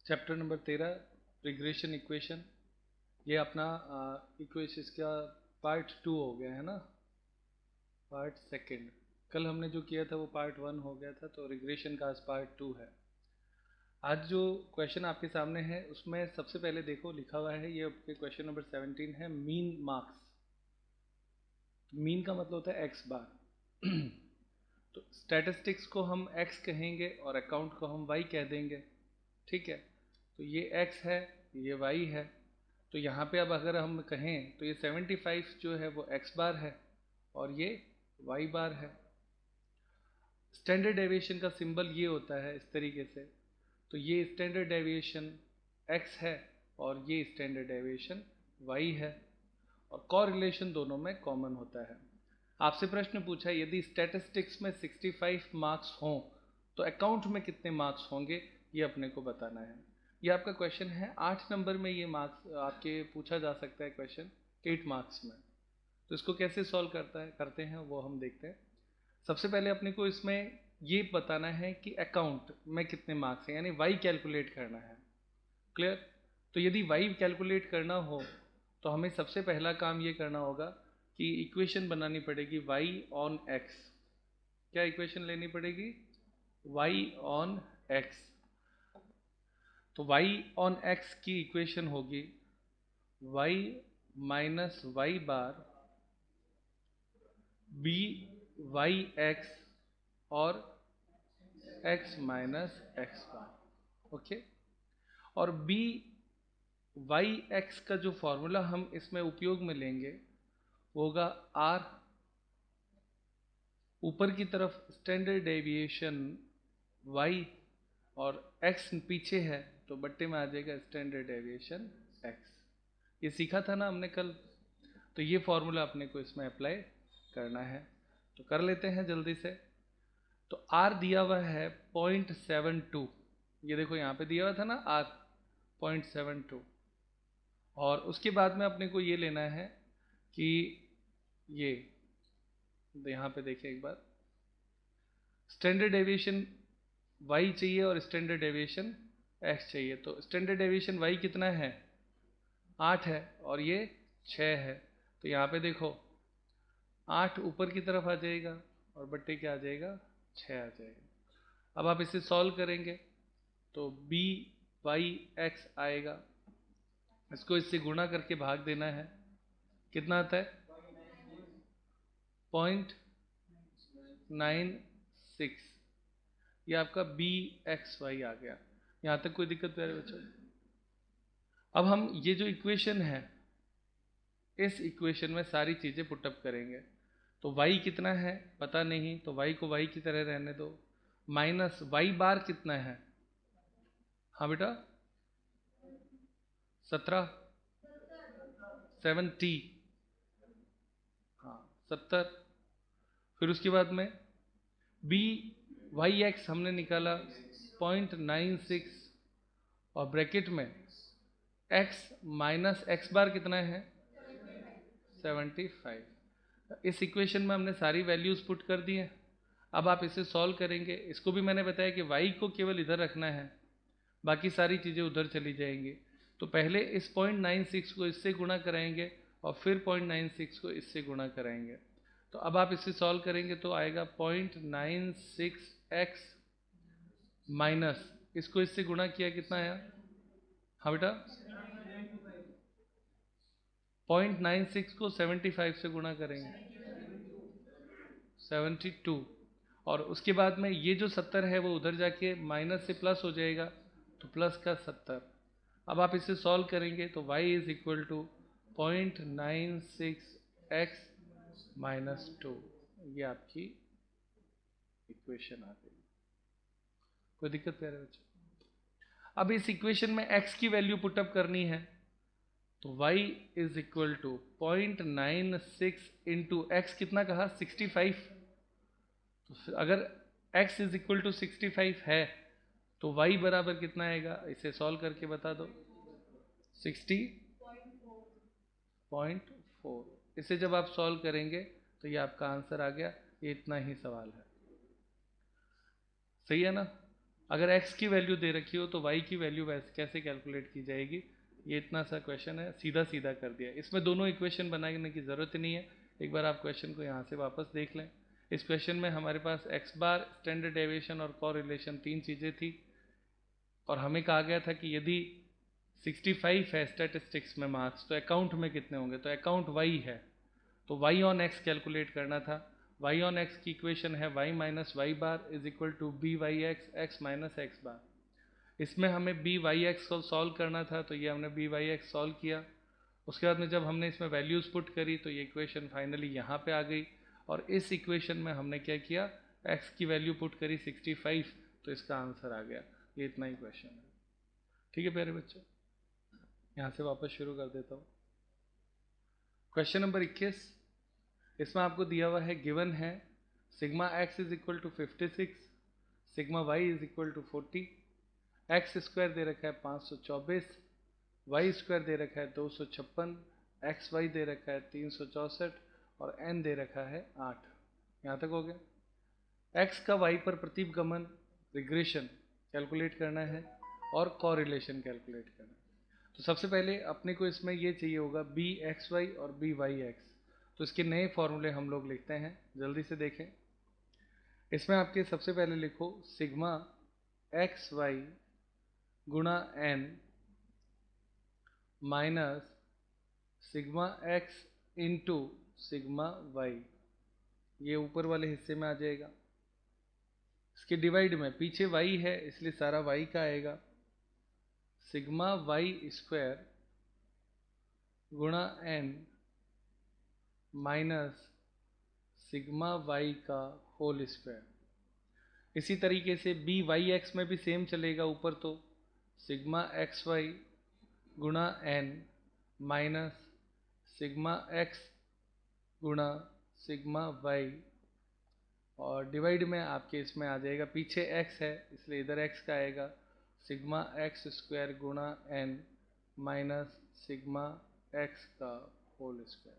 Chapter number 13 regression equation. ये अपना equation का पार्ट 2 हो गया है ना, पार्ट सेकंड। कल हमने जो किया था वो पार्ट 1 हो गया था, तो रिग्रेशन का आज पार्ट 2 है। आज जो क्वेश्चन आपके सामने है उसमें सबसे पहले देखो लिखा हुआ है, ये आपके क्वेश्चन नंबर 17 है, मीन मार्क्स। मीन का मतलब होता है एक्स बार। तो स्टैटिस्टिक्स को हम एक्स कहेंगे और अकाउंट को हम वाई कह देंगे, ठीक है। तो ये x है, ये y है। तो यहाँ पे अब अगर हम कहें तो ये 75 जो है वो x बार है और ये y बार है। स्टैंडर्ड डेविएशन का सिंबल ये होता है इस तरीके से। तो ये स्टैंडर्ड डेविएशन x है और ये स्टैंडर्ड डेविएशन y है, और कोरिलेशन दोनों में कॉमन होता है। आपसे प्रश्न पूछा यदि स्टैटिस्टिक्स में 65 मार्क्स हों तो अकाउंट में कितने मार्क्स होंगे, ये अपने को बताना है। ये आपका क्वेश्चन है 8 नंबर में, ये मार्क्स आपके पूछा जा सकता है क्वेश्चन 8 मार्क्स में। तो इसको कैसे सॉल्व करते हैं वो हम देखते हैं। सबसे पहले अपने को इसमें ये बताना है कि अकाउंट में कितने मार्क्स हैं, यानी वाई कैलकुलेट करना है। क्लियर? तो यदि वाई कैलकुलेट करना हो तो हमें सबसे पहला काम ये करना होगा कि इक्वेशन बनानी पड़ेगी y ऑन x। क्या इक्वेशन लेनी पड़ेगी? y on x। तो y ऑन x की इक्वेशन होगी y माइनस वाई बार b y x और x माइनस x बार, ओके। और b y x का जो फॉर्मूला हम इसमें उपयोग में लेंगे वो होगा r, ऊपर की तरफ स्टैंडर्ड डेविएशन y और x पीछे है तो बट्टे में आ जाएगा स्टैंडर्ड डेविएशन x। ये सीखा था ना हमने कल। तो ये फॉर्मूला अपने को इसमें अप्लाई करना है, तो कर लेते हैं जल्दी से। तो r दिया हुआ है 0.72, ये देखो यहाँ पे दिया हुआ था ना r 0.72। और उसके बाद में अपने को ये लेना है कि ये यहाँ पे देखें एक बार, स्टैंडर्ड डेविएशन y चाहिए और स्टैंडर्ड डेविएशन x चाहिए। तो स्टैंडर्ड डेविएशन y कितना है? 8 है और ये 6 है। तो यहाँ पे देखो 8 ऊपर की तरफ आ जाएगा और बट्टे क्या आ जाएगा? 6 आ जाएगा। अब आप इसे सॉल्व करेंगे तो b y x आएगा, इसको इससे गुणा करके भाग देना है। कितना आता है? 0.96। ये आपका बी एक्स वाई आ गया। यहाँ तक कोई दिक्कत प्यारे बच्चों? अब हम ये जो इक्वेशन है इस इक्वेशन में सारी चीज़ें पुटअप करेंगे। तो y कितना है पता नहीं, तो y को y की तरह रहने दो। माइनस y बार कितना है? हाँ बेटा 17, 70, हाँ 70। फिर उसके बाद में बी वाई एक्स हमने निकाला 0.96 और ब्रैकेट में x माइनस एक्स बार कितना है? 75। इस इक्वेशन में हमने सारी वैल्यूज पुट कर दी हैं। अब आप इसे सॉल्व करेंगे। इसको भी मैंने बताया कि y को केवल इधर रखना है, बाकी सारी चीज़ें उधर चली जाएंगी। तो पहले इस 0.96 को इससे गुणा कराएंगे और फिर 0.96 को इससे गुणा कराएंगे। तो अब आप इसे सॉल्व करेंगे तो आएगा 0.96x माइनस, इसको इससे गुणा किया कितना आया? हाँ बेटा 0.96 को 75 से गुणा करेंगे 72, और उसके बाद में ये जो 70 है वो उधर जाके माइनस से प्लस हो जाएगा, तो प्लस का 70। अब आप इसे सॉल्व करेंगे तो y is equal to 0.96x minus 2, ये आपकी इक्वेशन आ गई। कोई दिक्कत प्यारे बच्चों? अब इस इक्वेशन में x की वैल्यू पुटअप करनी है, तो y is equal to 0.96 into X कितना कहा? 65। तो अगर x इज इक्वल टू 65 है तो y बराबर कितना आएगा? इसे सॉल्व करके बता दो। 60.4। इसे जब आप सॉल्व करेंगे तो ये आपका आंसर आ गया। ये इतना ही सवाल है, सही है ना? अगर x की वैल्यू दे रखी हो तो y की वैल्यू वैसे कैसे कैलकुलेट की जाएगी, ये इतना सा क्वेश्चन है, सीधा सीधा कर दिया। इसमें दोनों इक्वेशन बनाने की ज़रूरत ही नहीं है, एक बार आप क्वेश्चन को यहाँ से वापस देख लें। इस क्वेश्चन में हमारे पास x बार, स्टैंडर्ड डेविएशन और कोरिलेशन 3 चीज़ें थी, और हमें कहा गया था कि यदि 65 है स्टैटिस्टिक्स में मार्क्स तो अकाउंट में कितने होंगे, तो अकाउंट y है, तो y ऑन x कैलकुलेट करना था। y ऑन x की इक्वेशन है y minus Y bar is equal to B Y X X minus X bar. इसमें हमें बी वाई एक्स को सॉल्व करना था, तो ये हमने बी वाई एक्स सॉल्व किया। उसके बाद में जब हमने इसमें वैल्यूज़ पुट करी तो ये इक्वेशन फाइनली यहाँ पे आ गई, और इस इक्वेशन में हमने क्या किया, x की वैल्यू पुट करी 65, तो इसका आंसर आ गया। ये इतना ही क्वेश्चन है। ठीक है प्यारे बच्चों, यहाँ से वापस शुरू कर देता हूँ। क्वेश्चन नंबर 21, इसमें आपको दिया हुआ है, गिवन है sigma X is equal to 56, sigma Y is equal to 40, X square दे रखा है 524, वाई स्क्वायर दे रखा है 256, एक्स वाई दे रखा है 364 और एन दे रखा है 8। यहाँ तक हो गया। एक्स का वाई पर प्रतिगमन रिग्रेशन कैलकुलेट करना है और कोरिलेशन कैलकुलेट करना है। तो सबसे पहले अपने को इसमें ये चाहिए होगा बी एक्स वाई और बी वाई एक्स, तो इसके नए फॉर्मूले हम लोग लिखते हैं, जल्दी से देखें। इसमें आपके सबसे पहले लिखो सिग्मा एक्स वाई गुणा N minus sigma X into sigma Y, ये ऊपर वाले हिस्से में आ जाएगा। इसके डिवाइड में पीछे वाई है इसलिए सारा वाई का आएगा, सिग्मा वाई स्क्वायर गुणा एन माइनस सिग्मा वाई का होल स्क्वायर। इसी तरीके से बी वाई एक्स में भी सेम चलेगा, ऊपर तो सिग्मा एक्स वाई गुणा एन माइनस सिग्मा एक्स गुणा सिग्मा वाई, और डिवाइड में आपके इसमें आ जाएगा, पीछे x है इसलिए इधर x का आएगा, सिग्मा एक्स स्क्वायर गुणा एन माइनस सिग्मा एक्स का होल स्क्वायर।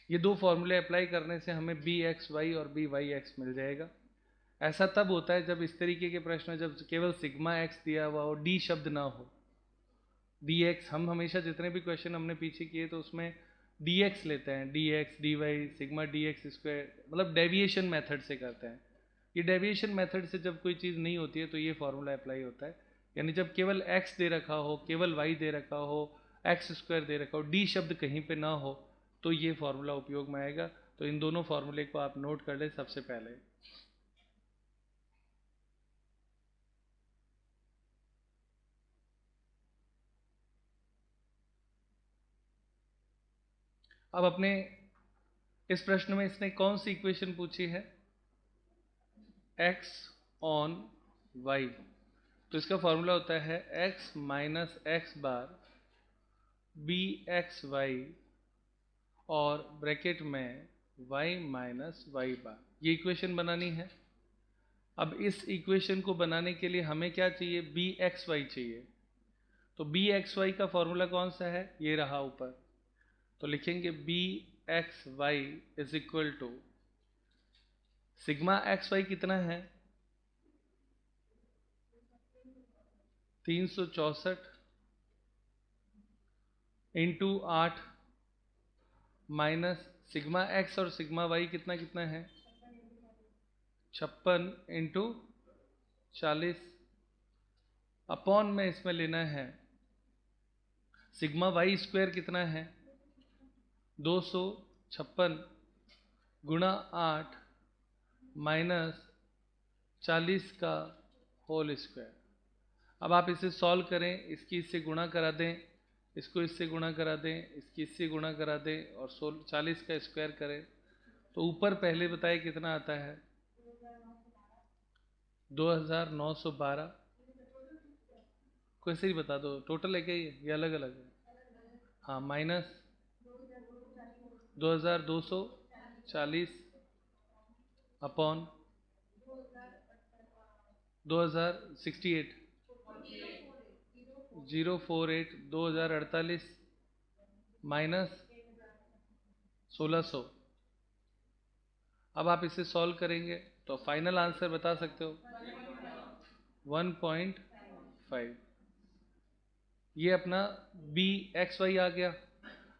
ये दो फॉर्मूले अप्लाई करने से हमें बी एक्स वाई और बी वाई एक्स मिल जाएगा। ऐसा तब होता है जब इस तरीके के प्रश्न, जब केवल सिग्मा एक्स दिया हुआ हो, डी शब्द ना हो। डी एक्स, हम हमेशा जितने भी क्वेश्चन हमने पीछे किए तो उसमें डी एक्स लेते हैं, D X D Y sigma D X square, मतलब डेविएशन मेथड से करते हैं। ये डेविएशन मेथड से जब कोई चीज़ नहीं होती है तो ये फॉर्मूला अप्लाई होता है, यानी जब केवल x दे रखा हो, केवल y दे रखा हो, एक्स स्क्वायर दे रखा हो, डी शब्द कहीं पे ना हो, तो ये फॉर्मूला उपयोग में आएगा। तो इन दोनों फॉर्मूले को आप नोट कर लें सबसे पहले। अब अपने इस प्रश्न में इसने कौन सी इक्वेशन पूछी है, x ऑन y, तो इसका फॉर्मूला होता है x माइनस एक्स बार बी एक्स वाई और ब्रैकेट में y माइनस वाई बार, ये इक्वेशन बनानी है। अब इस इक्वेशन को बनाने के लिए हमें क्या चाहिए, बी एक्स वाई चाहिए। तो बी एक्स वाई का फॉर्मूला कौन सा है, ये रहा ऊपर, तो लिखेंगे B X Y is equal to sigma X Y कितना है 364 इंटू 8 माइनस सिग्मा एक्स और सिग्मा वाई कितना कितना है 56 इंटू 40 अपॉन में इसमें लेना है सिग्मा वाई स्क्वायर कितना है 256 गुणा 8 माइनस 40 का होल स्क्वायर। अब आप इसे सॉल्व करें, इसकी इससे गुणा करा दें, इसको इससे गुणा करा दें, इसकी इससे गुणा करा दें और 40 का स्क्वायर करें, तो ऊपर पहले बताए कितना आता है 2912। कैसे ही बता दो, टोटल है क्या ये अलग अलग है, हाँ, माइनस 2240 अपॉन 2068 048 2048 माइनस 1600। अब आप इसे सॉल्व करेंगे तो फाइनल आंसर बता सकते हो, 1.5। ये अपना बी एक्स वाई आ गया।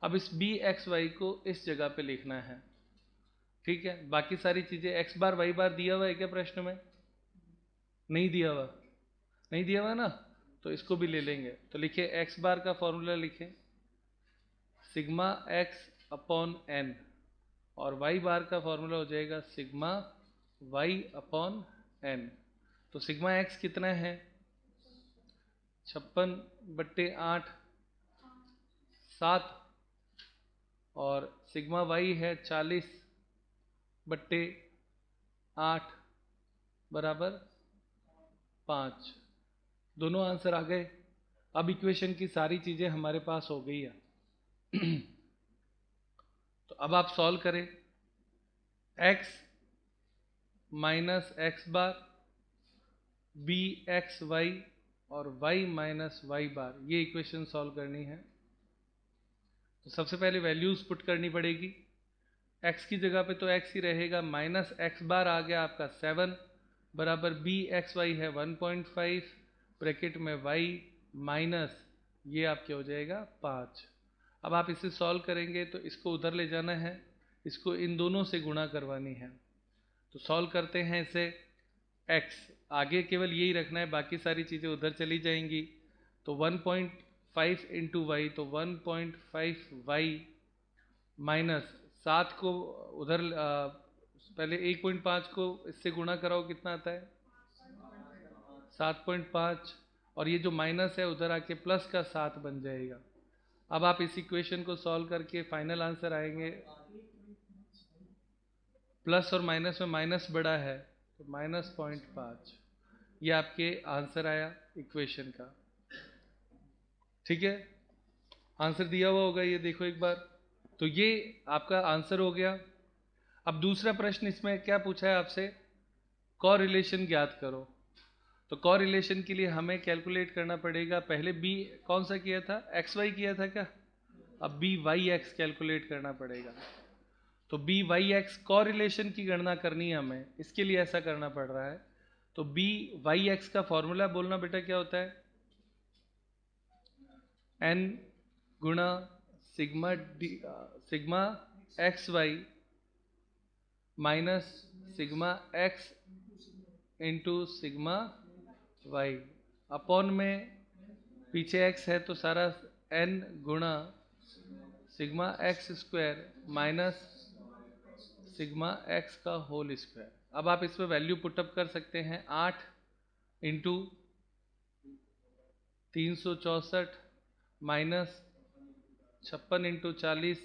अब इस बी एक्स वाई को इस जगह पे लिखना है, ठीक है। बाकी सारी चीजें एक्स बार वाई बार दिया हुआ है क्या प्रश्न में? नहीं दिया हुआ, नहीं दिया हुआ ना, तो इसको भी ले लेंगे। तो लिखिए एक्स बार का फॉर्मूला लिखें सिग्मा एक्स अपॉन एन, और वाई बार का फॉर्मूला हो जाएगा सिग्मा वाई अपॉन एन। तो सिग्मा एक्स कितना है? 56/8 7, और सिग्मा वाई है 40/8 बराबर 5। दोनों आंसर आ गए। अब इक्वेशन की सारी चीजें हमारे पास हो गई है। तो अब आप सॉल्व करें। x माइनस एक्स बार, बी एक्स वाई और y माइनस वाई बार, ये इक्वेशन सॉल्व करनी है। तो सबसे पहले वैल्यूज पुट करनी पड़ेगी। x की जगह पे तो x ही रहेगा, माइनस एक्स बार आ गया आपका 7 बराबर बी एक्स वाई है 1.5 ब्रैकेट में y माइनस ये आपके हो जाएगा 5। अब आप इसे सॉल्व करेंगे तो इसको उधर ले जाना है, इसको इन दोनों से गुणा करवानी है। तो सॉल्व करते हैं इसे। x आगे केवल यही रखना है, बाकी सारी चीज़ें उधर चली जाएंगी। तो 1.5 इंटू वाई, तो 1.5 वाई माइनस 7 को उधर पहले 1.5 को इससे गुणा कराओ, कितना आता है? 7.5, और ये जो माइनस है उधर आके प्लस का 7 बन जाएगा। अब आप इस इक्वेशन को सॉल्व करके फाइनल आंसर आएंगे, प्लस और माइनस में माइनस बड़ा है तो -0.5, ये आपके आंसर आया इक्वेशन का। ठीक है, आंसर दिया हुआ होगा, ये देखो एक बार। तो ये आपका आंसर हो गया। अब दूसरा प्रश्न इसमें क्या पूछा है आपसे? कोरिलेशन ज्ञात करो। तो कोरिलेशन के लिए हमें कैलकुलेट करना पड़ेगा। पहले बी कौन सा किया था? एक्स वाई किया था क्या? अब बी वाई एक्स कैलकुलेट करना पड़ेगा। तो बी वाई एक्स कोरिलेशन की गणना करनी है हमें, इसके लिए ऐसा करना पड़ रहा है। तो बी वाई एक्स का फॉर्मूला बोलना बेटा क्या होता है? एन गुणा sigma X Y minus sigma X into sigma Y, upon में पीछे एक्स है तो सारा एन गुणा sigma X square minus sigma X का होल स्क्वायर। अब आप इसमें वैल्यू पुटअप कर सकते हैं। 8 इंटू 364 माइनस 56 इंटू 40,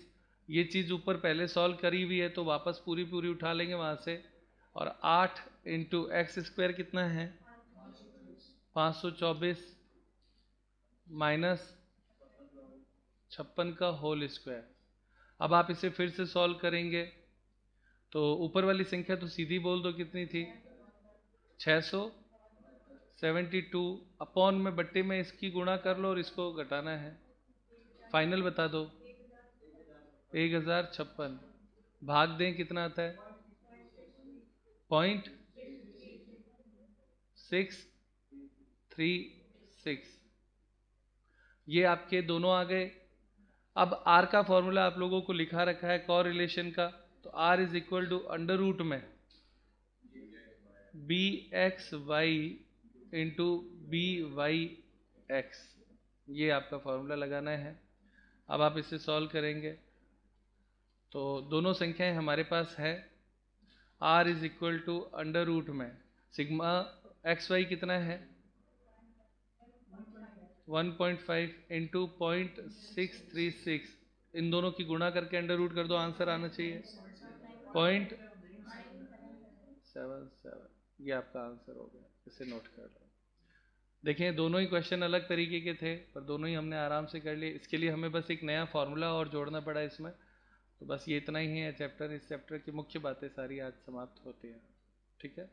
ये चीज़ ऊपर पहले सॉल्व करी हुई है तो वापस पूरी पूरी उठा लेंगे वहाँ से। और 8 इंटू एक्स स्क्वायर कितना है? 524 माइनस 56 का होल स्क्वायर। अब आप इसे फिर से सॉल्व करेंगे तो ऊपर वाली संख्या तो सीधी बोल दो, कितनी थी? 672, अपॉन में बट्टे में इसकी गुणा कर लो और इसको घटाना है। फाइनल बता दो। 1056 भाग दें, कितना आता है? 0.636। ये आपके दोनों आ गए। अब आर का फॉर्मूला आप लोगों को लिखा रखा है कोरिलेशन का। तो R is equal to under root में B X Y into B Y X, ये आपका फॉर्मूला लगाना है। अब आप इसे सॉल्व करेंगे तो दोनों संख्याएं हमारे पास है। R is equal to under root में सिग्मा एक्स वाई कितना है? 1.5 इंटू 0.636, इन दोनों की गुणा करके अंडर रूट कर दो, आंसर आना चाहिए 0.77। ये आपका आंसर हो गया, इसे नोट कर लो। देखें, दोनों ही क्वेश्चन अलग तरीके के थे पर दोनों ही हमने आराम से कर लिए। इसके लिए हमें बस एक नया फार्मूला और जोड़ना पड़ा इसमें। तो बस ये इतना ही है चैप्टर। इस चैप्टर की मुख्य बातें सारी आज समाप्त होती हैं। ठीक है।